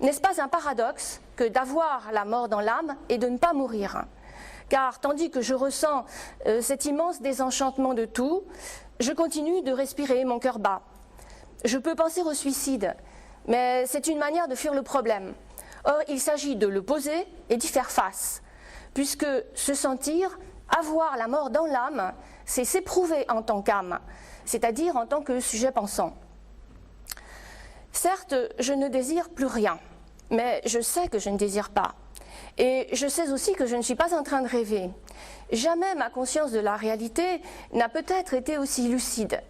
N'est-ce pas un paradoxe que d'avoir la mort dans l'âme et de ne pas mourir? Car tandis que je ressens cet immense désenchantement de tout, je continue de respirer mon cœur bas. Je peux penser au suicide, mais c'est une manière de fuir le problème. Or, il s'agit de le poser et d'y faire face, puisque se sentir, avoir la mort dans l'âme, c'est s'éprouver en tant qu'âme, c'est-à-dire en tant que sujet pensant. Certes, je ne désire plus rien, mais je sais que je ne désire pas. Et je sais aussi que je ne suis pas en train de rêver. Jamais ma conscience de la réalité n'a peut-être été aussi lucide.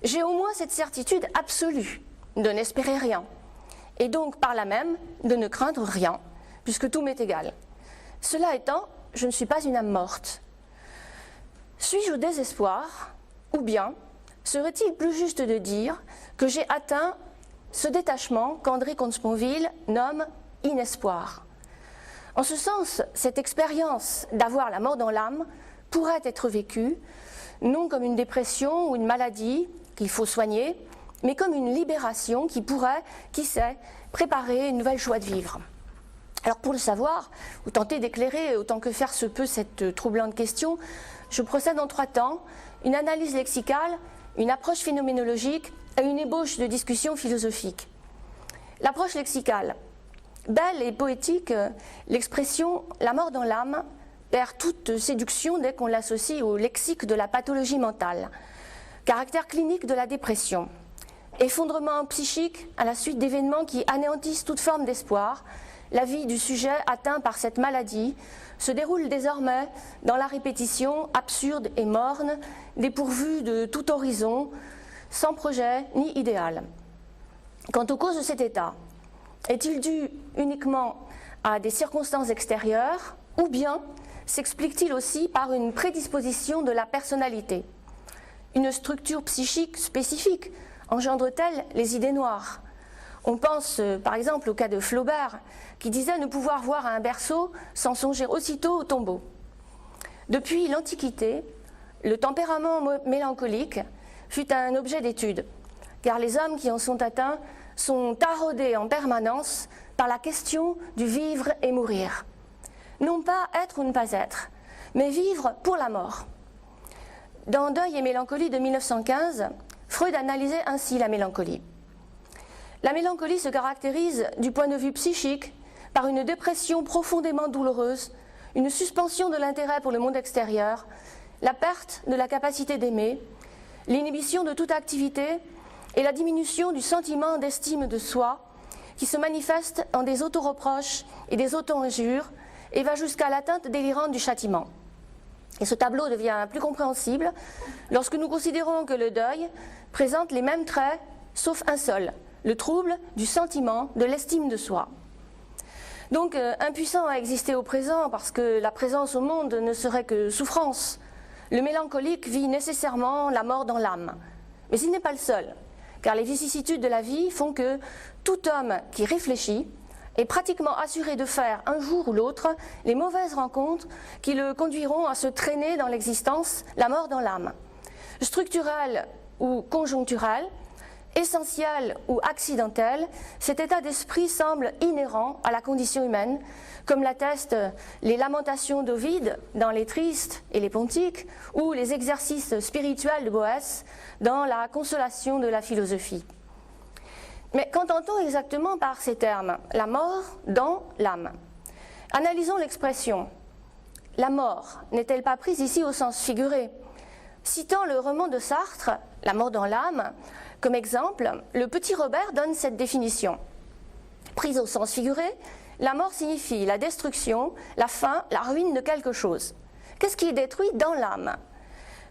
J'ai au moins cette certitude absolue de n'espérer rien, et donc par là même de ne craindre rien, puisque tout m'est égal. Cela étant, je ne suis pas une âme morte. Suis-je au désespoir, ou bien serait-il plus juste de dire que j'ai atteint ce détachement qu'André Comte-Sponville nomme inespoir? En ce sens, cette expérience d'avoir la mort dans l'âme pourrait être vécue non comme une dépression ou une maladie qu'il faut soigner, mais comme une libération qui pourrait, qui sait, préparer une nouvelle joie de vivre. Alors pour le savoir, ou tenter d'éclairer autant que faire se peut cette troublante question, je procède en 3 temps: une analyse lexicale, une approche phénoménologique et une ébauche de discussion philosophique. L'approche lexicale. Belle et poétique, l'expression « la mort dans l'âme » perd toute séduction dès qu'on l'associe au lexique de la pathologie mentale. Caractère clinique de la dépression. Effondrement psychique à la suite d'événements qui anéantissent toute forme d'espoir. La vie du sujet atteint par cette maladie se déroule désormais dans la répétition absurde et morne, dépourvue de tout horizon, sans projet ni idéal. Quant aux causes de cet état, est-il dû uniquement à des circonstances extérieures ou bien s'explique-t-il aussi par une prédisposition de la personnalité? Une structure psychique spécifique engendre-t-elle les idées noires? On pense par exemple au cas de Flaubert qui disait ne pouvoir voir un berceau sans songer aussitôt au tombeau. Depuis l'Antiquité, le tempérament mélancolique fut un objet d'étude, car les hommes qui en sont atteints sont taraudés en permanence par la question du vivre et mourir. Non pas être ou ne pas être, mais vivre pour la mort. Dans Deuil et mélancolie de 1915, Freud analysait ainsi la mélancolie. La mélancolie se caractérise du point de vue psychique par une dépression profondément douloureuse, une suspension de l'intérêt pour le monde extérieur, la perte de la capacité d'aimer, l'inhibition de toute activité et la diminution du sentiment d'estime de soi qui se manifeste en des auto-reproches et des auto-injures et va jusqu'à l'atteinte délirante du châtiment. Et ce tableau devient plus compréhensible lorsque nous considérons que le deuil présente les mêmes traits, sauf un seul, le trouble du sentiment de l'estime de soi. Donc, impuissant à exister au présent parce que la présence au monde ne serait que souffrance, le mélancolique vit nécessairement la mort dans l'âme. Mais il n'est pas le seul, car les vicissitudes de la vie font que tout homme qui réfléchit est pratiquement assuré de faire un jour ou l'autre les mauvaises rencontres qui le conduiront à se traîner dans l'existence la mort dans l'âme. Structurelle ou conjoncturelle, essentielle ou accidentelle, cet état d'esprit semble inhérent à la condition humaine, comme l'attestent les lamentations d'Ovide dans les Tristes et les Pontiques, ou les exercices spirituels de Boès dans la Consolation de la philosophie. Mais qu'entend-on exactement par ces termes? La mort dans l'âme. Analysons l'expression. La mort n'est-elle pas prise ici au sens figuré? Citant le roman de Sartre, La mort dans l'âme, comme exemple, le petit Robert donne cette définition. Prise au sens figuré, la mort signifie la destruction, la fin, la ruine de quelque chose. Qu'est-ce qui est détruit dans l'âme?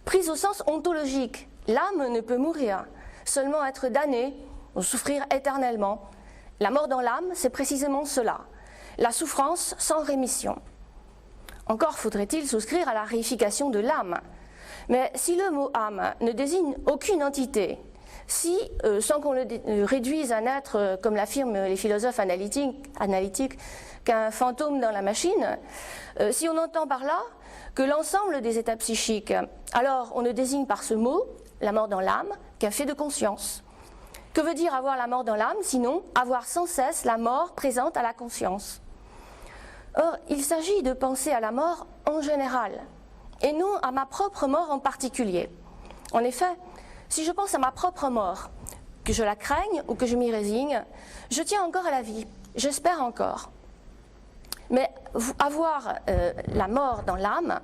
Prise au sens ontologique, l'âme ne peut mourir, seulement être damnée ou souffrir éternellement. La mort dans l'âme, c'est précisément cela, la souffrance sans rémission. Encore faudrait-il souscrire à la réification de l'âme. Mais si le mot âme ne désigne aucune entité, si, sans qu'on le réduise à n'être, comme l'affirment les philosophes analytiques, qu'un fantôme dans la machine, si on entend par là que l'ensemble des états psychiques, alors on ne désigne par ce mot, la mort dans l'âme, qu'un fait de conscience. Que veut dire avoir la mort dans l'âme, sinon avoir sans cesse la mort présente à la conscience? Or, il s'agit de penser à la mort en général, et non à ma propre mort en particulier. En effet, si je pense à ma propre mort, que je la craigne ou que je m'y résigne, je tiens encore à la vie, j'espère encore. Mais avoir la mort dans l'âme,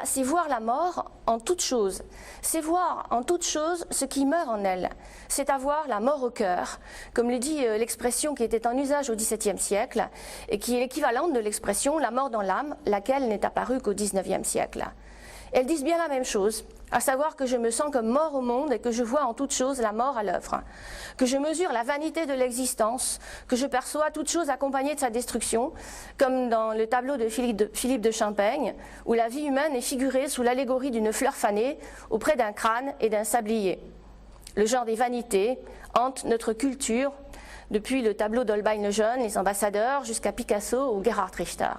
c'est voir la mort en toute chose. C'est voir en toute chose ce qui meurt en elle. C'est avoir la mort au cœur, comme le dit l'expression qui était en usage au XVIIe siècle et qui est l'équivalente de l'expression la mort dans l'âme, laquelle n'est apparue qu'au XIXe siècle. Elles disent bien la même chose, à savoir que je me sens comme mort au monde et que je vois en toute chose la mort à l'œuvre, que je mesure la vanité de l'existence, que je perçois toute chose accompagnée de sa destruction, comme dans le tableau de Philippe de Champaigne, où la vie humaine est figurée sous l'allégorie d'une fleur fanée auprès d'un crâne et d'un sablier. Le genre des vanités hante notre culture, depuis le tableau d'Holbein le Jeune, les ambassadeurs, jusqu'à Picasso ou Gerhard Richter.